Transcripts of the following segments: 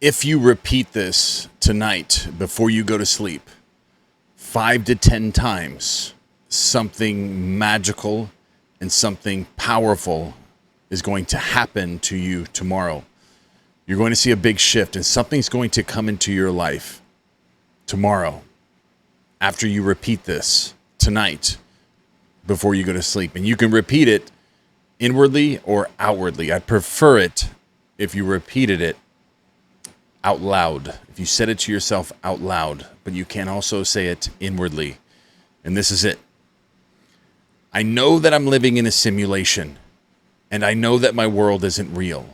If you repeat this tonight before you go to sleep, 5 to 10 times, something magical and something powerful is going to happen to you tomorrow. You're going to see a big shift and something's going to come into your life tomorrow after you repeat this tonight before you go to sleep. And you can repeat it inwardly or outwardly. I prefer it if you repeated it out loud. If you said it to yourself out loud, but you can also say it inwardly. And this is it. I know that I'm living in a simulation, and I know that my world isn't real,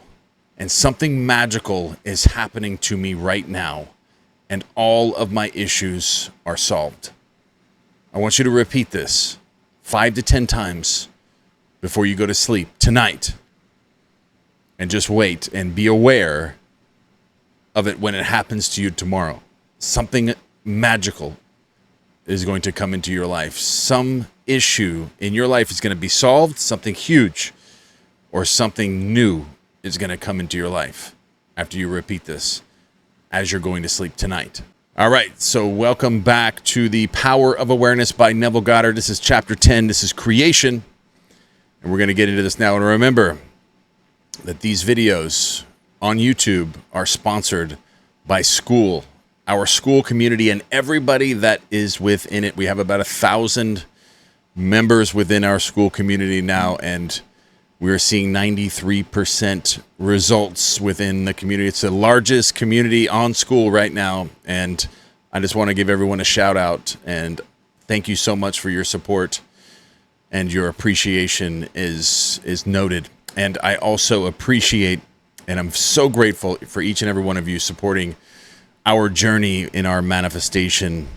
and something magical is happening to me right now, and all of my issues are solved. I want you to repeat this 5 to 10 times before you go to sleep tonight, and just wait and be aware of it when it happens to you tomorrow. Something magical is going to come into your life. Some issue in your life is going to be solved, something huge, or something new is going to come into your life after you repeat this as you're going to sleep tonight. All right, so welcome back to The Power of Awareness by Neville Goddard. This is chapter 10. This is creation, and we're going to get into this now. And remember that these videos on YouTube are sponsored by school, our school community, and everybody that is within it. We have about 1,000 members within our school community now, and we're seeing 93% results within the community. It's the largest community on school right now, and I just want to give everyone a shout out and thank you so much for your support, and your appreciation is noted. And I also appreciate, and I'm so grateful for each and every one of you supporting our journey in our manifestation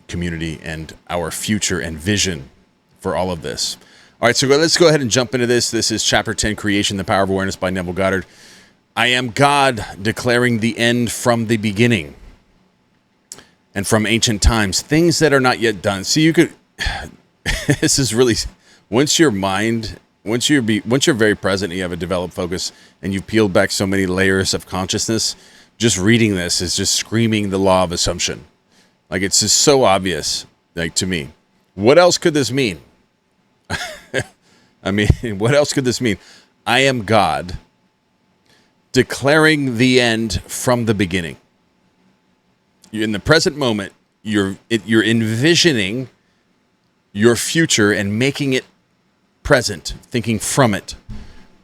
community and our future and vision for all of this. All right, so let's go ahead and jump into this. This is Chapter 10, Creation, The Power of Awareness by Neville Goddard. I am God, declaring the end from the beginning and from ancient times, things that are not yet done. See, you could, this is really, once you're very present, you have a developed focus, and you've peeled back so many layers of consciousness, just reading this is just screaming the law of assumption. Like, it's just so obvious, like, to me. What else could this mean? I mean, what else could this mean? I am God, declaring the end from the beginning. In the present moment, you're envisioning your future and making it present, thinking from it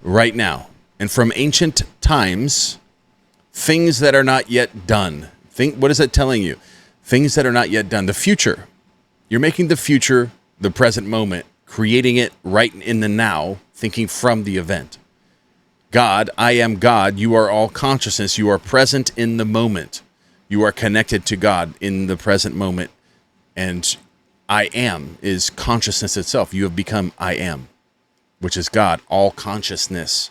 right now. And from ancient times, things that are not yet done. What is that telling you? Things that are not yet done. The future. You're making the future the present moment, creating it right in the now, thinking from the event. God, I am God. You are all consciousness. You are present in the moment. You are connected to God in the present moment. And I am is consciousness itself. You have become I am, which is God, all consciousness.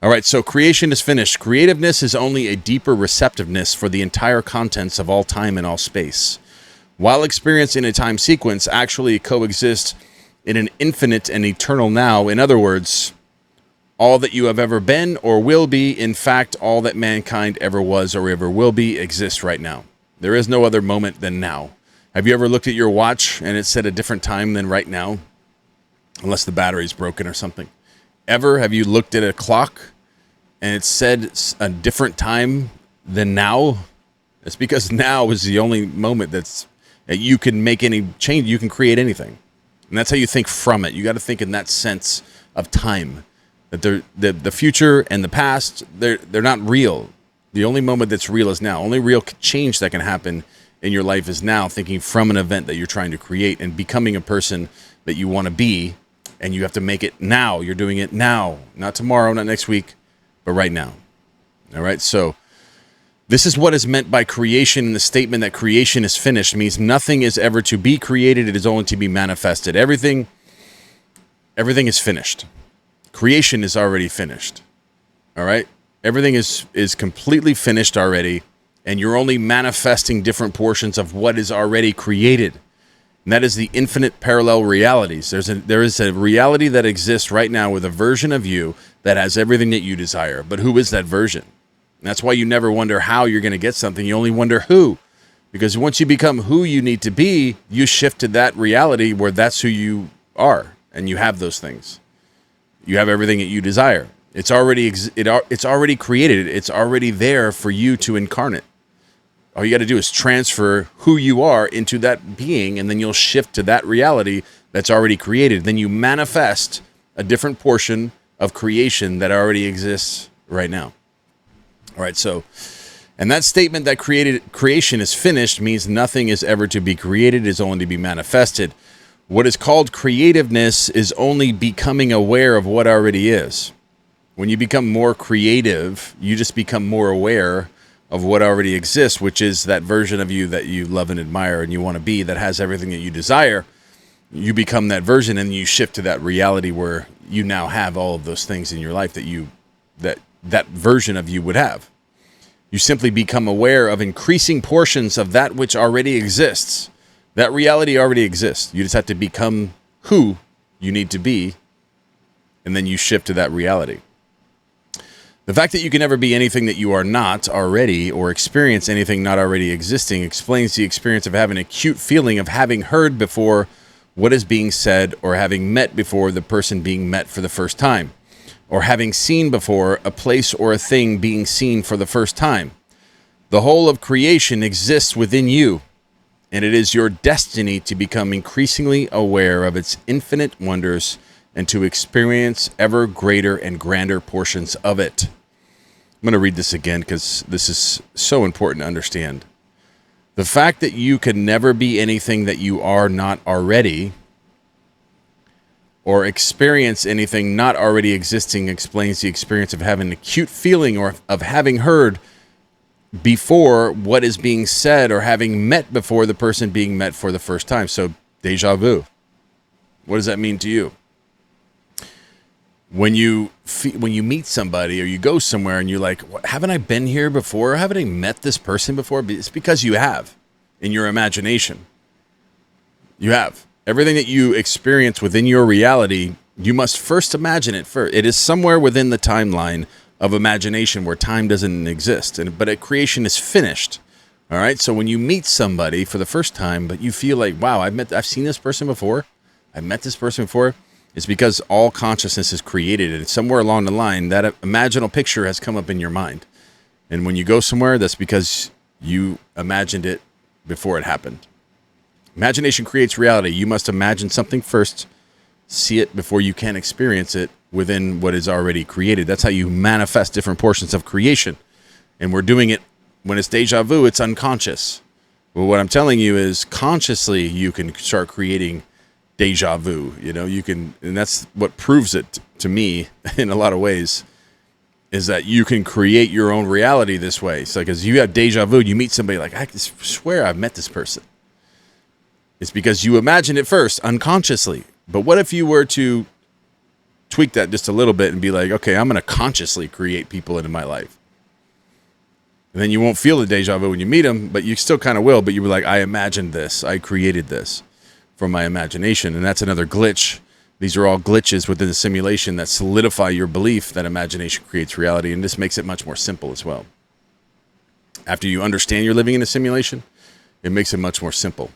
All right, so creation is finished. Creativeness is only a deeper receptiveness for the entire contents of all time and all space. While experience in a time sequence actually coexist in an infinite and eternal now. In other words, all that you have ever been or will be, in fact, all that mankind ever was or ever will be, exists right now. There is no other moment than now. Have you ever looked at your watch and it said a different time than right now? Unless the battery's broken or something. Ever have you looked at a clock and it said a different time than now? It's because now is the only moment that you can make any change. You can create anything. And that's how you think from it. You got to think in that sense of time. That the future and the past, they're not real. The only moment that's real is now. Only real change that can happen in your life is now, thinking from an event that you're trying to create and becoming a person that you want to be. And you have to make it now. You're doing it now. Not tomorrow, not next week, but right now. All right, so this is what is meant by creation. The statement that creation is finished means nothing is ever to be created. It is only to be manifested. Everything is finished. Creation is already finished. All right? Everything is completely finished already, and you're only manifesting different portions of what is already created. And that is the infinite parallel realities. There is a reality that exists right now with a version of you that has everything that you desire. But who is that version? That's why you never wonder how you're going to get something. You only wonder who. Because once you become who you need to be, you shift to that reality where that's who you are. And you have those things. You have everything that you desire. It's already it's already created. It's already there for you to incarnate. All you got to do is transfer who you are into that being, and then you'll shift to that reality that's already created. Then you manifest a different portion of creation that already exists right now. All right, so, and that statement that creation is finished means nothing is ever to be created, is only to be manifested. What is called creativeness is only becoming aware of what already is. When you become more creative, you just become more aware of what already exists, which is that version of you that you love and admire and you want to be, that has everything that you desire. You become that version, and you shift to that reality where you now have all of those things in your life that that version of you would have. You simply become aware of increasing portions of that which already exists. That reality already exists. You just have to become who you need to be, and then you shift to that reality. The fact that you can never be anything that you are not already, or experience anything not already existing, explains the experience of having an acute feeling of having heard before what is being said, or having met before the person being met for the first time, or having seen before a place or a thing being seen for the first time. The whole of creation exists within you, and it is your destiny to become increasingly aware of its infinite wonders and to experience ever greater and grander portions of it. I'm going to read this again because this is so important to understand. The fact that you can never be anything that you are not already, or experience anything not already existing, explains the experience of having an acute feeling or of having heard before what is being said, or having met before the person being met for the first time. So, déjà vu. What does that mean to you? When you meet somebody, or you go somewhere and you're like, haven't I been here before? Haven't I met this person before? It's because you have, in your imagination. You have. Everything that you experience within your reality, you must first imagine it first. It is somewhere within the timeline of imagination where time doesn't exist, but a creation is finished. All right. So when you meet somebody for the first time, but you feel like, wow, I've seen this person before. I've met this person before. It's because all consciousness is created, and somewhere along the line, that imaginal picture has come up in your mind. And when you go somewhere, that's because you imagined it before it happened. Imagination creates reality. You must imagine something first, see it before you can experience it within what is already created. That's how you manifest different portions of creation. And we're doing it when it's deja vu, it's unconscious. Well, what I'm telling you is consciously you can start creating deja vu. You can, and that's what proves it to me in a lot of ways, is that you can create your own reality this way. So, because you have deja vu, you meet somebody like, I swear I've met this person. It's because you imagined it first, unconsciously. But what if you were to tweak that just a little bit and be like, okay, I'm going to consciously create people into my life. And then you won't feel the deja vu when you meet them, but you still kind of will. But you were like, I imagined this. I created this from my imagination. And that's another glitch. These are all glitches within the simulation that solidify your belief that imagination creates reality. And this makes it much more simple as well. After you understand you're living in a simulation, it makes it much more simple.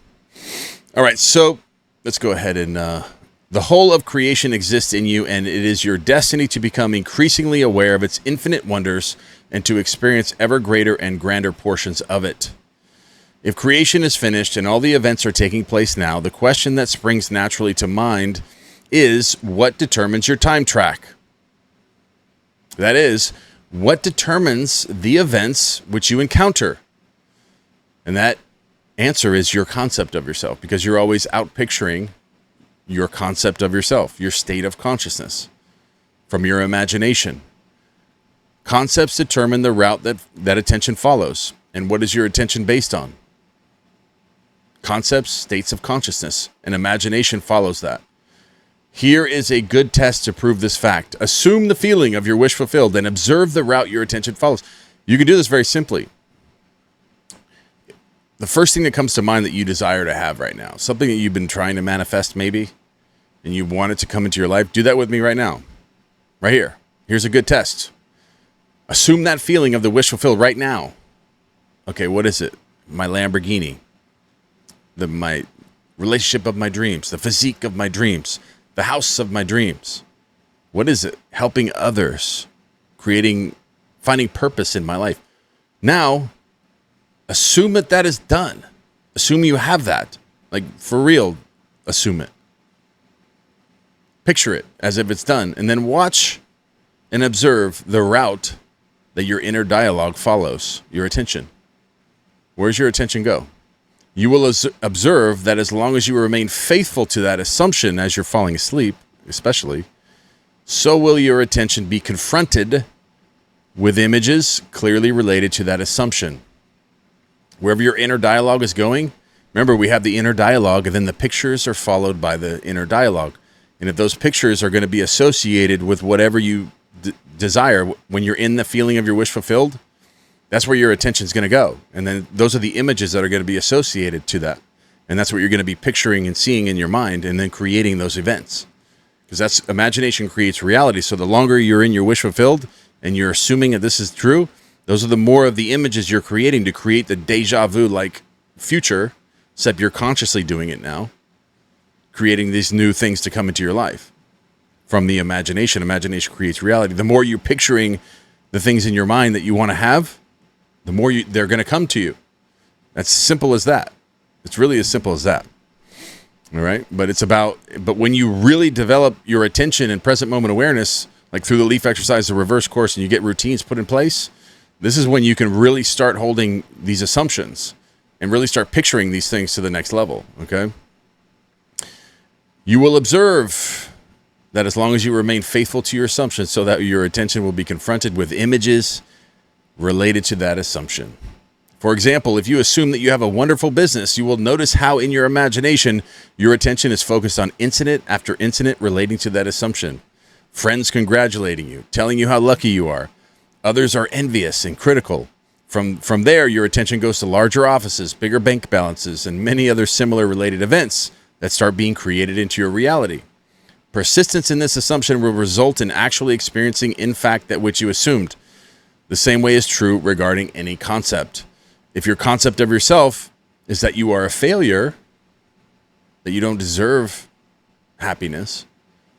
All right, so let's go ahead and the whole of creation exists in you, and it is your destiny to become increasingly aware of its infinite wonders and to experience ever greater and grander portions of it. If creation is finished and all the events are taking place now, the question that springs naturally to mind is, what determines your time track? That is, what determines the events which you encounter? And that answer is your concept of yourself, because you're always out picturing your concept of yourself, your state of consciousness from your imagination. Concepts determine the route that attention follows. And what is your attention based on? Concepts, states of consciousness, and imagination follows that. Here is a good test to prove this fact. Assume the feeling of your wish fulfilled and observe the route your attention follows. You can do this very simply. The first thing that comes to mind that you desire to have right now, something that you've been trying to manifest maybe, and you want it to come into your life, do that with me right now. Right here. Here's a good test. Assume that feeling of the wish fulfilled right now. Okay, what is it? My Lamborghini, my relationship of my dreams, the physique of my dreams, the house of my dreams. What is it? Helping others, finding purpose in my life. Now, assume that is done. Assume you have that. Like, for real, assume it. Picture it as if it's done, and then watch and observe the route that your inner dialogue follows your attention. Where's your attention go? You will observe that as long as you remain faithful to that assumption as you're falling asleep, especially, so will your attention be confronted with images clearly related to that assumption. Wherever your inner dialogue is going, remember, we have the inner dialogue, and then the pictures are followed by the inner dialogue. And if those pictures are going to be associated with whatever you desire, when you're in the feeling of your wish fulfilled, that's where your attention is going to go. And then those are the images that are going to be associated to that. And that's what you're going to be picturing and seeing in your mind, and then creating those events. Because imagination creates reality. So the longer you're in your wish fulfilled and you're assuming that this is true, those are the more of the images you're creating to create the deja vu like future, except you're consciously doing it now, creating these new things to come into your life. From the imagination creates reality. The more you're picturing the things in your mind that you want to have, the more they're going to come to you. That's simple as that. It's really as simple as that. All right? But when you really develop your attention and present moment awareness, like through the leaf exercise, the reverse course, and you get routines put in place, this is when you can really start holding these assumptions and really start picturing these things to the next level, okay? You will observe that as long as you remain faithful to your assumptions, so that your attention will be confronted with images related to that assumption. For example, if you assume that you have a wonderful business, you will notice how in your imagination, your attention is focused on incident after incident relating to that assumption. Friends congratulating you, telling you how lucky you are. Others are envious and critical. From there, your attention goes to larger offices, bigger bank balances, and many other similar related events that start being created into your reality. Persistence in this assumption will result in actually experiencing, in fact, that which you assumed. The same way is true regarding any concept. If your concept of yourself is that you are a failure, that you don't deserve happiness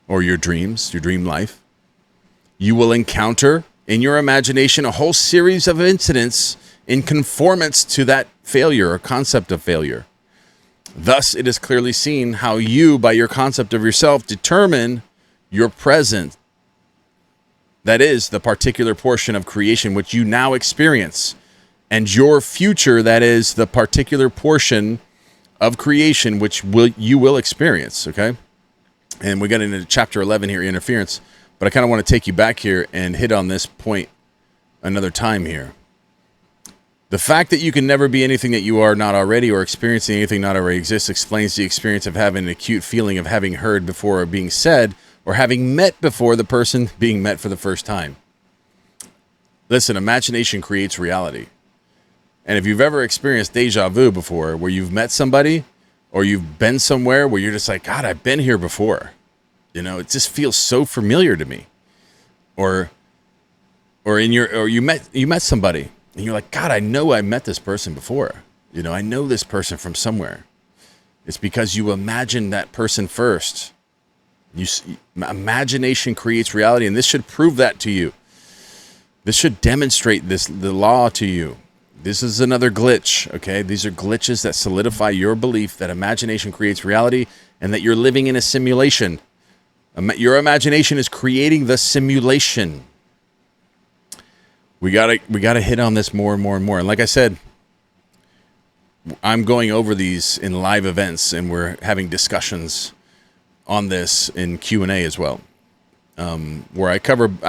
or your dreams, your dream life, you will encounter in your imagination a whole series of incidents in conformance to that failure or concept of failure. Thus, it is clearly seen how you, by your concept of yourself, determine your present. That is, the particular portion of creation which you now experience. And your future, that is, the particular portion of creation which you will experience, okay? And we got into chapter 11 here, interference. But I kind of want to take you back here and hit on this point another time here. The fact that you can never be anything that you are not already, or experiencing anything not already exists, explains the experience of having an acute feeling of having heard before or being said, or having met before the person being met for the first time. Listen, imagination creates reality. And if you've ever experienced deja vu before, where you've met somebody or you've been somewhere where you're just like, God, I've been here before. You know, it just feels so familiar to me. Or you met somebody and you're like, God, I know I met this person before. You know, I know this person from somewhere. It's because you imagine that person first. Imagination creates reality, and this should prove that to you. This should demonstrate the law to you. This is another glitch, okay? These are glitches that solidify your belief that imagination creates reality and that you're living in a simulation. Your imagination is creating the simulation. We gotta hit on this more and more and more. And like I said, I'm going over these in live events, and we're having discussions on this in Q&A as well, where I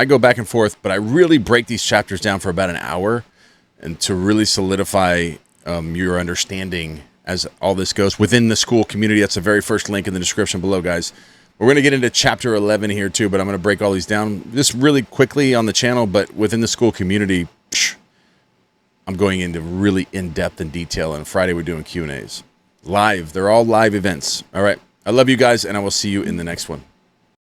go back and forth, but I really break these chapters down for about an hour, and to really solidify your understanding as all this goes within the school community. That's the very first link in the description below, guys. We're going to get into chapter 11 here too, but I'm going to break all these down just really quickly on the channel. But within the school community, I'm going into really in-depth and detail. And Friday we're doing Q&As live. They're all live events. All right. I love you guys, and I will see you in the next one.